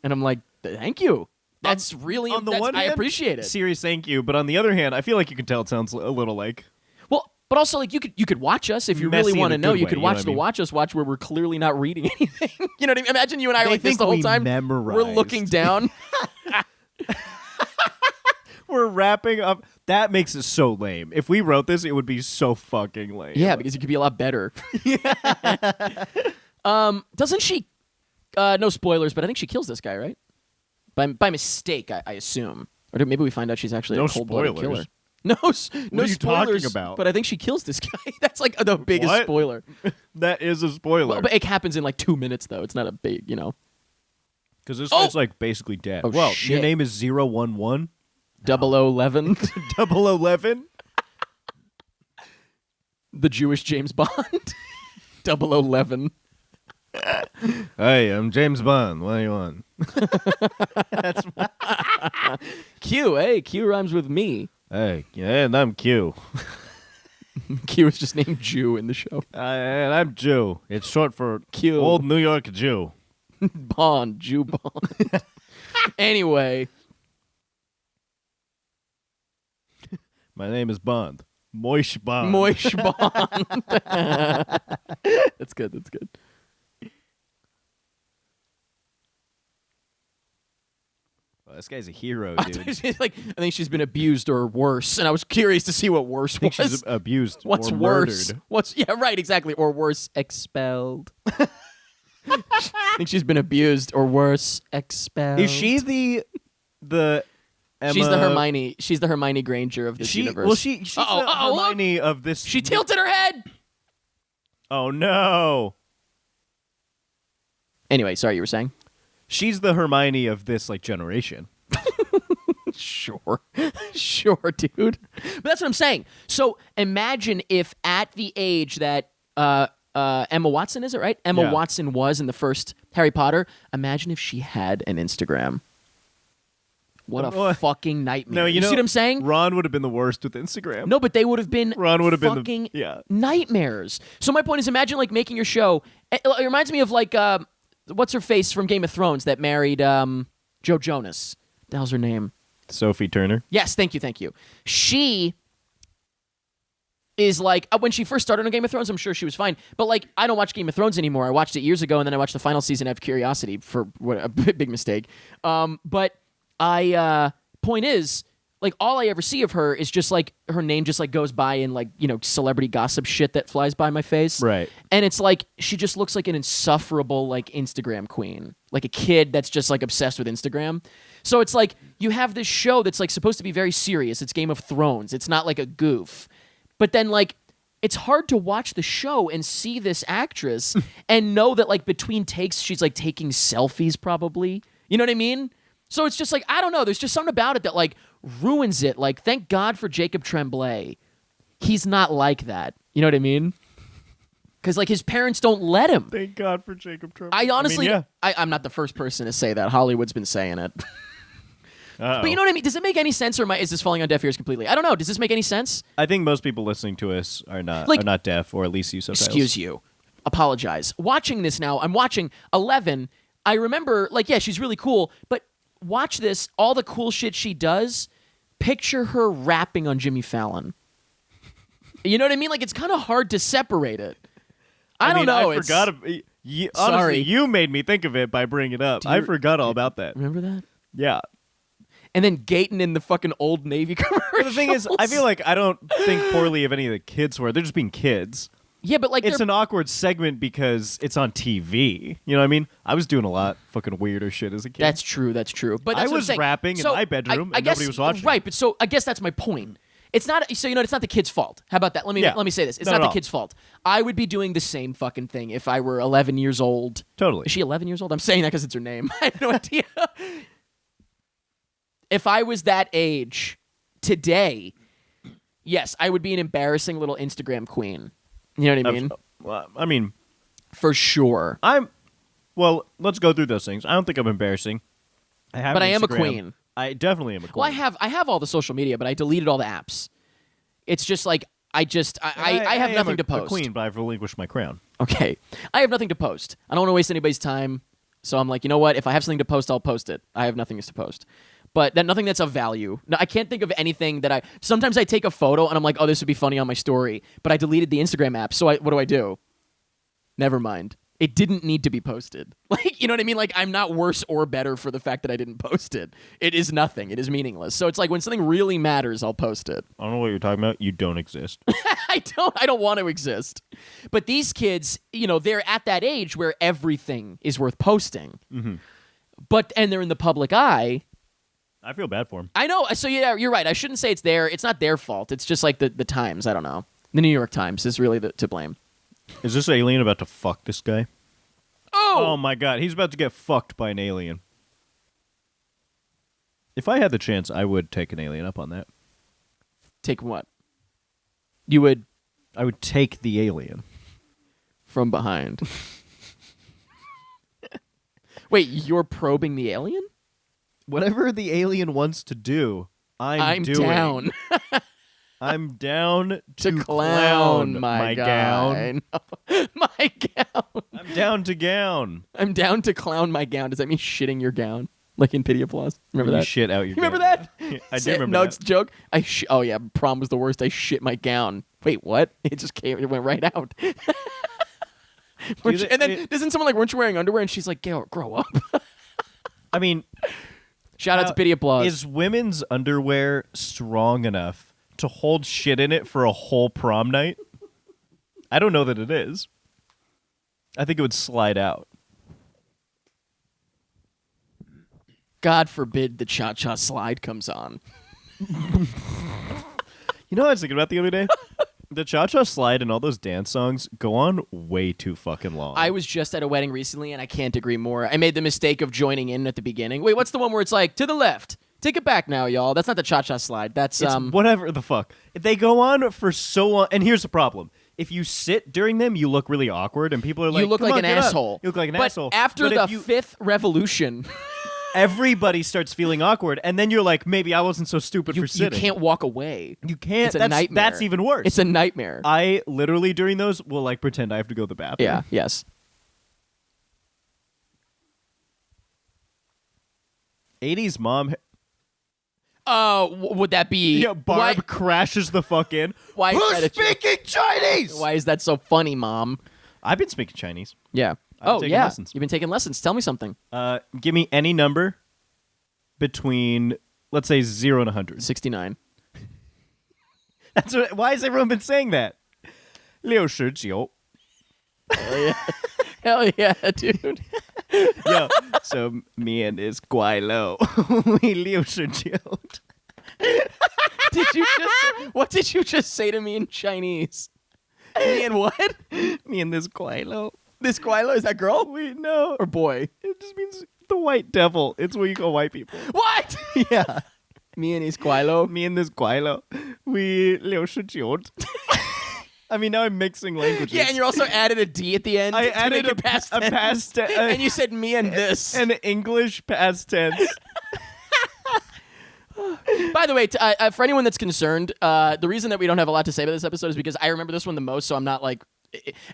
and I'm like, "Thank you." That's really On the that's- one I hand, appreciate it. Serious thank you. But on the other hand, I feel like you can tell it sounds a little like Well, but also like you could watch us if you Messy really in want a to know. good You way, could you know watch what I the mean? watch us watch where we're clearly not reading anything. You know what I mean? Imagine you and I are They like this think the whole we time. We're memorized. looking down. we're wrapping up. That makes it so lame. If we wrote this, it would be so fucking lame. Yeah, because it could be a lot better. Doesn't she? No spoilers, but I think she kills this guy, right? By mistake, I assume. Or maybe we find out she's actually No a cold-blooded spoilers. killer. No, no are you spoilers. talking about? But I think she kills this guy. That's like the biggest What? spoiler. That is a spoiler. Well, but it happens in like 2 minutes, though. It's not a big, Because this Oh! guy's like basically dead. Oh, well, shit. your name is 011? 0011, 011? the Jewish James Bond. 0011. Hey, I'm James Bond. What do you want? Q, hey, Q rhymes with me. Hey, yeah, and I'm Q. Q is just named Jew in the show. And I'm Jew. It's short for Q. Old New York Jew. Bond, Jew Bond. Anyway, My name is Bond. Moish Bond. Moish Bond. That's good. That's good. Well, this guy's a hero, I dude. think she's been abused or worse, and I was curious to see what worse I think was. she's abused What's or worse? murdered. What's right? Exactly, or worse, expelled. I think she's been abused or worse, expelled. Is she the Emma? She's the Hermione. She's the Hermione Granger of this universe. Well, she's Uh-oh, the uh-oh, look! Hermione of this. She tilted her head. Oh no! Anyway, sorry, you were saying. She's the Hermione of this like generation. Sure. Sure, dude. But that's what I'm saying. So imagine if at the age that Emma Watson, is it right? Emma Yeah. Watson was in the first Harry Potter. Imagine if she had an Instagram. What a fucking nightmare. No, you know, see what I'm saying? Ron would have been the worst with Instagram. No, but they would have been Ron would have been fucking yeah. nightmares. So my point is, imagine like making your show. It reminds me of like what's her face from Game of Thrones that married Joe Jonas. The hell's her name? Sophie Turner. Yes, thank you. She is like when she first started on Game of Thrones, I'm sure she was fine. But like, I don't watch Game of Thrones anymore. I watched it years ago, and then I watched the final season out of curiosity for what a big mistake. But I point is, like, all I ever see of her is just like her name just like goes by in like, you know, celebrity gossip shit that flies by my face. Right. And it's like she just looks like an insufferable like Instagram queen, like a kid that's just like obsessed with Instagram. So it's like you have this show that's like supposed to be very serious. It's Game of Thrones. It's not like a goof. But then like it's hard to watch the show and see this actress and know that like between takes she's like taking selfies probably. You know what I mean? So it's just like, I don't know, there's just something about it that like ruins it. Like, thank God for Jacob Tremblay. He's not like that. You know what I mean? Because like his parents don't let him. Thank God for Jacob Tremblay. I honestly, yeah. I'm not the first person to say that. Hollywood's been saying it. Uh-oh. But you know what I mean? Does it make any sense, or is this falling on deaf ears completely? I don't know. Does this make any sense? I think most people listening to us are not deaf, or at least use subtitles. Excuse you. Apologize. Watching this now, I'm watching 11. I remember, like, yeah, she's really cool, but watch this. All the cool shit she does, picture her rapping on Jimmy Fallon. You know what I mean? Like, it's kind of hard to separate it. I don't know. I forgot. Honestly, Sorry. you made me think of it by bringing it up. I forgot all about that. Remember that? Yeah. And then Gaten in the fucking Old Navy commercial. The thing is, I feel like I don't think poorly of any of the kids who are. They're just being kids. Yeah, but like it's an awkward segment because it's on TV. You know what I mean? I was doing a lot fucking weirder shit as a kid. That's true. That's true. But that's I what I'm was saying. rapping in my bedroom and guess, nobody was watching. Right, but so I guess that's my point. It's not so it's not the kid's fault. How about that? Let me say this. It's not the kid's fault. I would be doing the same fucking thing if I were 11 years old. Totally. Is she 11 years old? I'm saying that because it's her name. I have no idea. If I was that age today, yes, I would be an embarrassing little Instagram queen. You know what I mean? Well, I mean, for sure. Well, let's go through those things. I don't think I'm embarrassing. But I am a queen. I definitely am a queen. Well, I have all the social media, but I deleted all the apps. It's just like I have nothing to post. A queen, but I've relinquished my crown. Okay, I have nothing to post. I don't want to waste anybody's time, so I'm like, you know what? If I have something to post, I'll post it. I have nothing to post, but nothing that's of value. No, I can't think of anything that Sometimes I take a photo and I'm like, oh, this would be funny on my story, but I deleted the Instagram app. So what do? Never mind. It didn't need to be posted. Like, you know what I mean? Like, I'm not worse or better for the fact that I didn't post it. It is nothing. It is meaningless. So it's like when something really matters, I'll post it. I don't know what you're talking about. You don't exist. I don't want to exist. But these kids, you know, they're at that age where everything is worth posting. Mm-hmm. And they're in the public eye. I feel bad for them. I know. So yeah, you're right. I shouldn't say it's not their fault. It's just like the Times. I don't know. The New York Times is really to blame. Is this alien about to fuck this guy? Oh my God. He's about to get fucked by an alien. If I had the chance, I would take an alien up on that. Take what? You would? I would take the alien. From behind. Wait, you're probing the alien? Whatever the alien wants to do, I'm doing. Down. I'm down to clown my gown. No. My gown. I'm down to gown. I'm down to clown my gown. Does that mean shitting your gown? Like in Pity Applause? Remember You that? shit out your You remember gown. that? I do remember Nug's that. joke? Oh yeah, prom was the worst. I shit my gown. Wait, what? It just came. It went right out. And then isn't someone like, weren't you wearing underwear? And she's like, Gail, grow up. I mean, shout out to Pity Applause. Is women's underwear strong enough to hold shit in it for a whole prom night? I don't know that it is. I think it would slide out. God forbid the cha-cha slide comes on. You know what I was thinking about the other day? The cha-cha slide and all those dance songs go on way too fucking long. I was just at a wedding recently, and I can't agree more. I made the mistake of joining in at the beginning. Wait, what's the one where it's like, to the left? Take it back now, y'all. That's not the cha-cha slide. That's It's whatever the fuck. They go on for so long. And here's the problem. If you sit during them, you look really awkward, and people are like, you look "Come like on, an get up." asshole. You look like an but asshole. After But the fifth revolution, everybody starts feeling awkward, and then you're like, maybe I wasn't so stupid for You sitting. can't walk away. You can't. It's a that's, nightmare. That's even worse. It's a nightmare. I literally during those will like pretend I have to go to the bathroom. Yeah. Yes. 80s mom. Would that be? Yeah, Barb crashes the fuck in. Why is Who's that a joke? speaking Chinese? Why is that so funny, Mom? I've been speaking Chinese. Yeah. I've taken yeah. lessons. You've been taking lessons. Tell me something. Give me any number between, let's say, 0 and 100. 69. That's what, why has everyone been saying that? 69. Hell yeah, dude. Yo, so me and this Guai Lo, we 69. What did you just say to me in Chinese? Me and what? Me and this Guai Lo. This Guilo, is that girl We know. or boy? It just means the white devil. It's what you call white people. What? Yeah. Me and his Guilo. Me and this Guai Lo, we 69. I mean, now I'm mixing languages. Yeah, and you also added a D at the end. I to added make a it past a tense. past te- and you said me and this. an English past tense. By the way, for anyone that's concerned, the reason that we don't have a lot to say about this episode is because I remember this one the most, so I'm not like...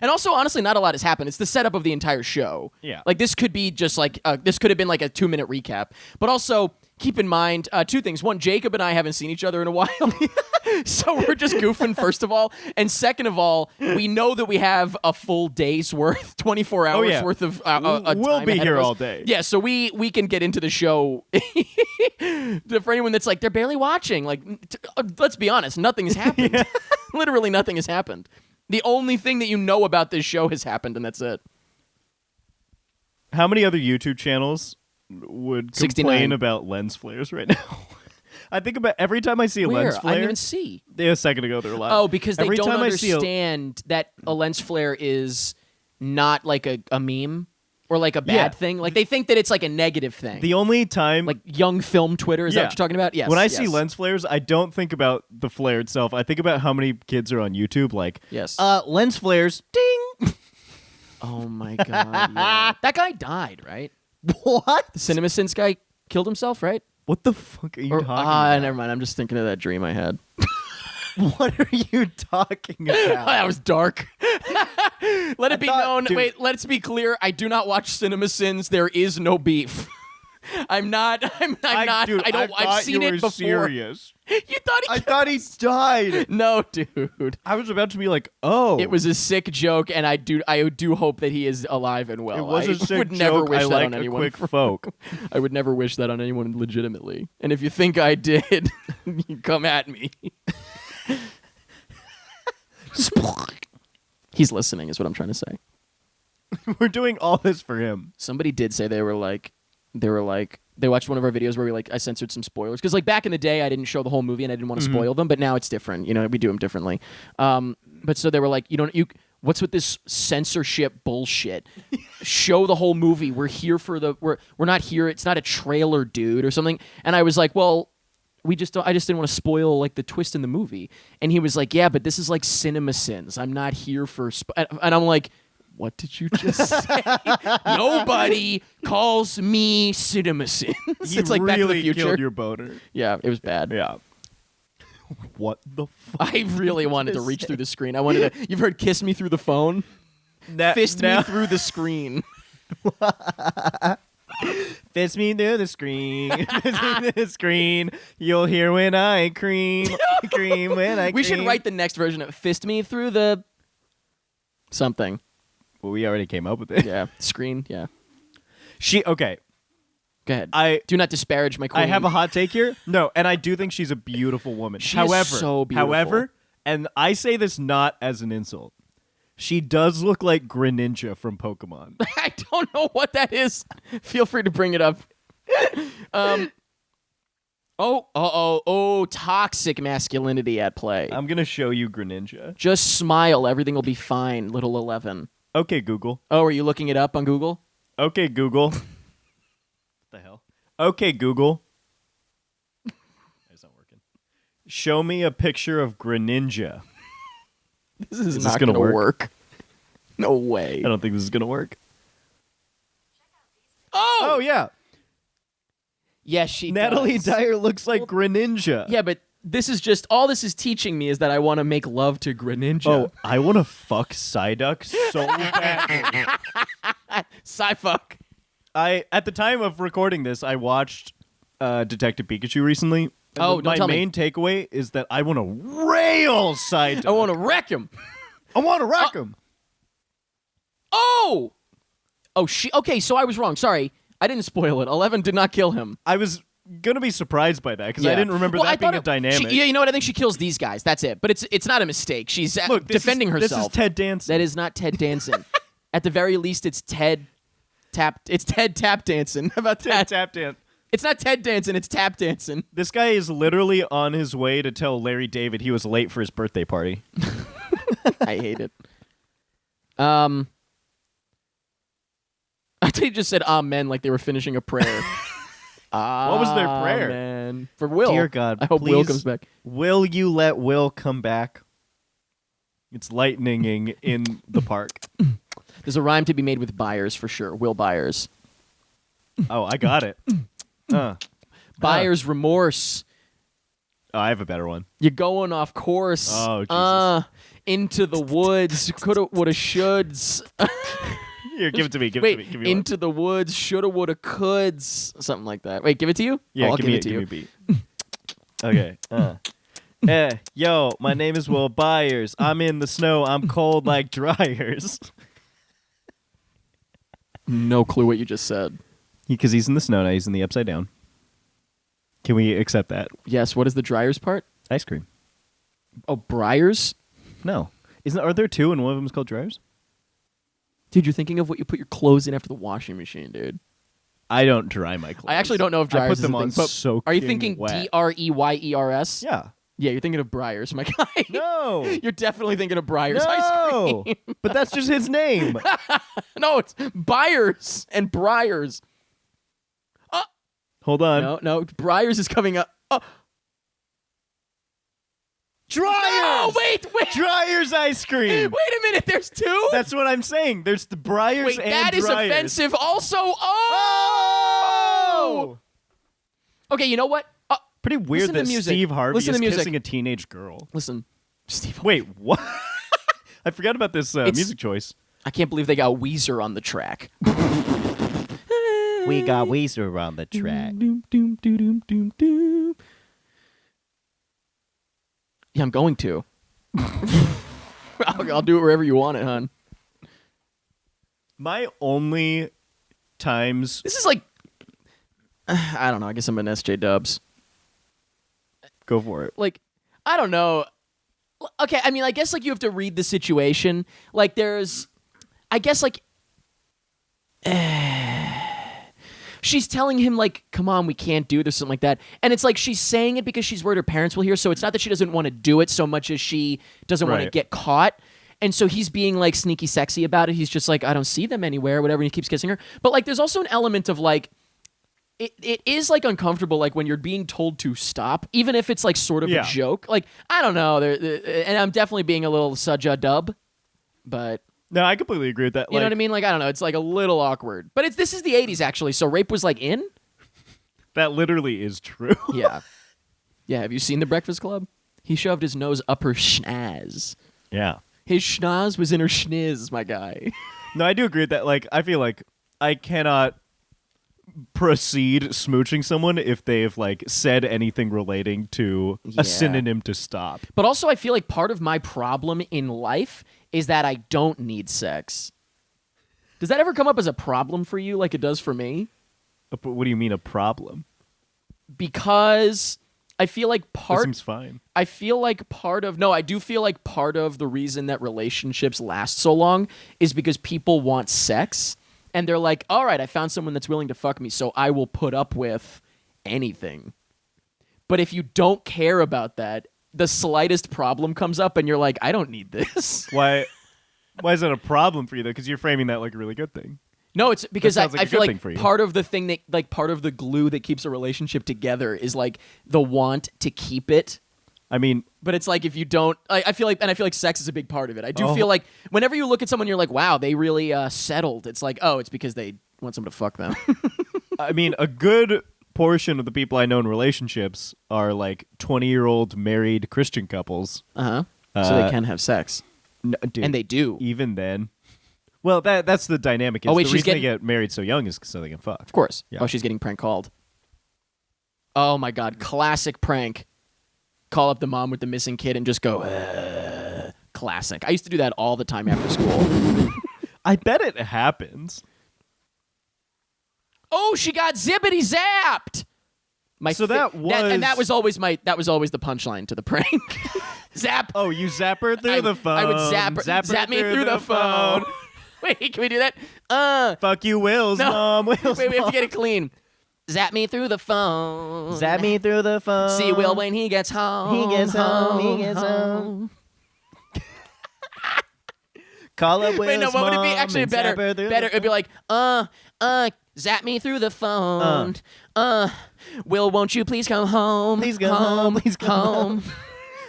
And also, honestly, not a lot has happened. It's the setup of the entire show. Yeah. Like, this could be just like... this could have been like a 2-minute recap. But also, keep in mind two things. One, Jacob and I haven't seen each other in a while. So we're just goofing, first of all. And second of all, we know that we have a full day's worth, 24 hours yeah. worth of We'll time be ahead here of us. all day. Yeah, so we can get into the show. For anyone that's like, they're barely watching. Like, let's be honest, nothing has happened. Literally nothing has happened. The only thing that you know about this show has happened, and that's it. How many other YouTube channels would 69. complain about lens flares right now? I think about every time I see a Where? lens I flare. didn't even see. A second ago, there were a lot. Oh, because they every don't time I see understand that a lens flare is not like a meme or like a bad thing. Like, they think that it's like a negative thing. the only time, like young film Twitter, is that Yeah. what you're talking about? Yes. when I yes. see lens flares, I don't think about the flare itself. I think about how many kids are on YouTube. Like, Yes. lens flares, ding. Oh my god. Yeah. That guy died, right? What? The CinemaSins guy killed himself, right? What the fuck are you Or, talking about? never mind. I'm just thinking of that dream I had. What are you talking about? That was dark. Let it be thought- known. dude. Wait, let's be clear. I do not watch CinemaSins. There is no beef. I'm not. I'm not. Dude, I don't. I I've seen you it were before. Serious. You thought I thought he died. No, dude. I was about to be like, oh. It was a sick joke, and I do hope that he is alive and well. It was I a sick would never joke. wish I that like on a anyone. quick folk. I would never wish that on anyone legitimately. And if you think I did, you come at me. He's listening, is what I'm trying to say. We're doing all this for him. Somebody did say they watched one of our videos where I censored some spoilers because like back in the day I didn't show the whole movie and I didn't want to spoil them, but now it's different. You know, we do them differently. But so they were like, what's with this censorship bullshit? Show the whole movie. We're here for we're not here. It's not a trailer, dude, or something. And I was like, well, I just didn't want to spoil like the twist in the movie. And he was like, yeah, but this is like CinemaSins. I'm not here for and I'm like, what did you just say? Nobody calls me CinemaSins. It's like really Back to the Future. killed your boner. Yeah, it was bad. Yeah. What the fuck? I really wanted to reach through the screen. I wanted to. You've heard "Kiss Me Through the Phone." Fist me through the screen. Fist me through the screen. Fist me through the screen. You'll hear when I cream. Cream when I cream. We should write the next version of "Fist Me Through the" something. Well, we already came up with it. Yeah, screen. Yeah. Okay. Go ahead. Do not disparage my queen. I have a hot take here. No, and I do think she's a beautiful woman. She is so beautiful. However, and I say this not as an insult, she does look like Greninja from Pokemon. I don't know what that is. Feel free to bring it up. Toxic masculinity at play. I'm gonna show you Greninja. Just smile. Everything will be fine, little 11. Okay, Google. Oh, are you looking it up on Google? Okay, Google. What the hell? Okay, Google. It's not working. Show me a picture of Greninja. This is Is not this gonna going to work? work. No way. I don't think this is gonna work. Oh! Oh yeah. Yes, she Natalie does. Dyer looks like Greninja. Yeah, but this is just all this is teaching me is that I want to make love to Greninja. Oh, I want to fuck Psyduck so badly. Sci-fuck. At the time of recording this, I watched Detective Pikachu recently. And Oh, don't my tell me. main takeaway is that I want to rail Psyduck. I want to wreck him. I want to wreck him. Oh! Oh, okay, so I was wrong. Sorry. I didn't spoil it. 11 did not kill him. I was gonna be surprised by that because I Yeah. didn't remember Well, I that being thought a dynamic. Yeah, you know what? I think she kills these guys. That's it. But it's not a mistake. She's Look, defending herself. This is Ted Danson. That is not Ted Danson. At the very least, it's Ted Tap Danson. How about that? Tap dance. It's not Ted Danson. It's Tap Danson. This guy is literally on his way to tell Larry David he was late for his birthday party. I hate it. I thought he just said amen like they were finishing a prayer. What was their prayer? Amen. For Will. Dear God, I hope Will please, comes back. Will you let Will come back? It's lightninging in the park. There's a rhyme to be made with Byers for sure. Will Byers. Oh, I got it. Byers remorse. Oh, I have a better one. You're going off course. Oh, Jesus. Into the woods. Coulda, woulda, shoulds. Here, give it to me. Give Wait, it to me. Give me into the woods. Shoulda, woulda, coulds. Something like that. Wait, give it to you? Yeah, I'll give give me it to give you. me a beat. Okay. Yo, my name is Will Byers. I'm in the snow. I'm cold like dryers. No clue what you just said. Because he's in the snow now. He's in the upside down. Can we accept that? Yes, what is the dryers part? Ice cream. Oh, Briars? No. Are there two and one of them is called dryers? Dude, you're thinking of what you put your clothes in after the washing machine, dude. I don't dry my clothes. I actually don't know if I dryers put them is a on thing, but soaking are you thinking wet. Dreyers? Yeah. Yeah, you're thinking of Briars, my guy. No. You're definitely thinking of Briars ice No. cream. But that's just his name. No, it's Byers and Briars. Hold on. No, Briars is coming up. Oh, Dryers. no, wait. Dryers ice cream. Wait a minute, there's two? That's what I'm saying. There's the Briars Wait, and that is Dryers. offensive also. Oh! Okay, you know what? Pretty weird Listen to that music. Steve Harvey Listen is to music. kissing a teenage girl. Listen, Steve. Wait, what? I forgot about this music choice. I can't believe they got Weezer on the track. We got Weezer on the track. Doom, doom, doom, doom, doom, doom. Yeah, I'm going to. I'll do it wherever you want it, hon. My only times... This is like, I don't know. I guess I'm an SJ Dubs. Go for it. Like, I don't know. Okay, I mean, I guess like you have to read the situation. Like, there's, I guess like, she's telling him like, come on, we can't do this, something like that. And it's like she's saying it because she's worried her parents will hear. So it's not that she doesn't want to do it so much as she doesn't want to Right. get caught. And so he's being like sneaky sexy about it. He's just like, I don't see them anywhere, whatever. And he keeps kissing her. But like, there's also an element of like, it is like uncomfortable, like when you're being told to stop, even if it's like sort of Yeah. a joke. Like, I don't know. And I'm definitely being a little Suja Dub, but No, I completely agree with that. you know what I mean? Like, I don't know. It's like a little awkward. But this is the 80s, actually. So rape was like in? That literally is true. Yeah. Yeah. Have you seen The Breakfast Club? He shoved his nose up her schnaz. Yeah. His schnoz was in her schniz, my guy. No, I do agree with that. Like, I feel like I cannot proceed smooching someone if they've like said anything relating to Yeah. a synonym to stop. But also, I feel like part of my problem in life is that I don't need sex. Does that ever come up as a problem for you like it does for me? But what do you mean a problem? Because I feel like That seems fine. I do feel like part of the reason that relationships last so long is because people want sex and they're like, all right, I found someone that's willing to fuck me, so I will put up with anything. But if you don't care about that, the slightest problem comes up and you're like, I don't need this. Why is that a problem for you though? Because you're framing that like a really good thing. No, it's because That sounds like I a feel good thing like for you. part of the thing that, like, part of the glue that keeps a relationship together is like the want to keep it. I mean, But it's like if you don't, I feel like sex is a big part of it. I do Oh. feel like whenever you look at someone, you're like, wow, they really settled. It's like, oh, it's because they want someone to fuck them. I mean, a good portion of the people I know in relationships are like 20-year-old married Christian couples. So they can have sex. No, dude, And they do. even then. Well, that's the dynamic. Oh, wait, the she's reason getting- they get married so young is so they can fuck. Of course. Yeah. Oh, she's getting prank called. Oh my God, classic prank. Call up the mom with the missing kid and just go, classic. I used to do that all the time after school. I bet it happens. Oh, she got zippity zapped. That was always the punchline to the prank. Zap. Oh, you zap her through the phone. I would zap me through the phone. Wait, can we do that? Fuck you, Wills, No. Mom. Wills, Wait, we have Mom. to get it clean. Zap me through the phone. Zap me through the phone. See Will when he gets home. He gets home. Call up Will's Wait, no, what would it be? mom Actually, and zap her better. through Better. the It'd be like, zap me through the phone. Will, won't you please come home? Please go home. Please go home.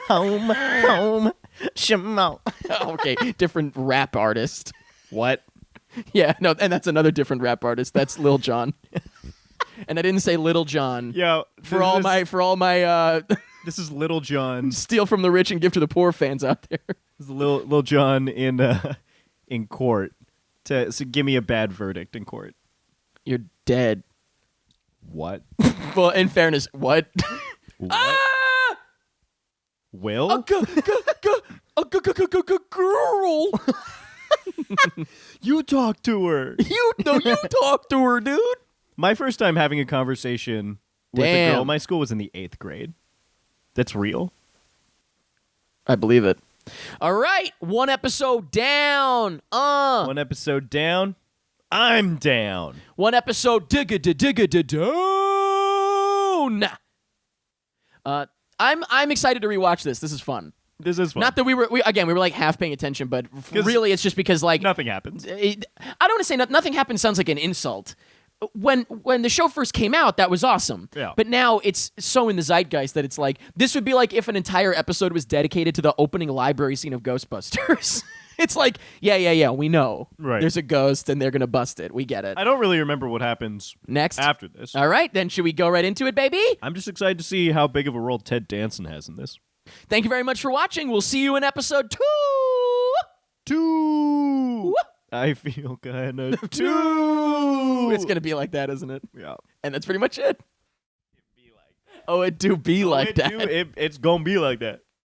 home. Shimo. Okay, different rap artist. What? Yeah, no, and that's another different rap artist. That's Lil Jon. And I didn't say Little John. Yo, For all my This is Little John. steal from the rich and give to the poor fans out there. This is Lil John in court to give me a bad verdict in court. You're dead. What? Well, in fairness, what? What? Ah! Will? Girl. You talk to her. You talk to her, dude. My first time having a conversation with a Damn. girl in my school was in the 8th grade. That's real. I believe it. All right, one episode down. One episode down. I'm down. One episode down. I'm excited to rewatch this. This is fun. This is fun. Not that we were like half paying attention, but 'Cause really it's just because like nothing happens. I don't want to say nothing happened sounds like an insult. When the show first came out, that was awesome. Yeah. But now it's so in the zeitgeist that it's like this would be like if an entire episode was dedicated to the opening library scene of Ghostbusters. It's like, yeah, we know. Right. There's a ghost and they're gonna bust it. We get it. I don't really remember what happens Next. after this. All right, then should we go right into it, baby? I'm just excited to see how big of a role Ted Danson has in this. Thank you very much for watching. We'll see you in episode 2. 2. I feel kind of 2. It's gonna be like that, isn't it? Yeah. And that's pretty much it. Oh, it do be like that. It's gonna be like that.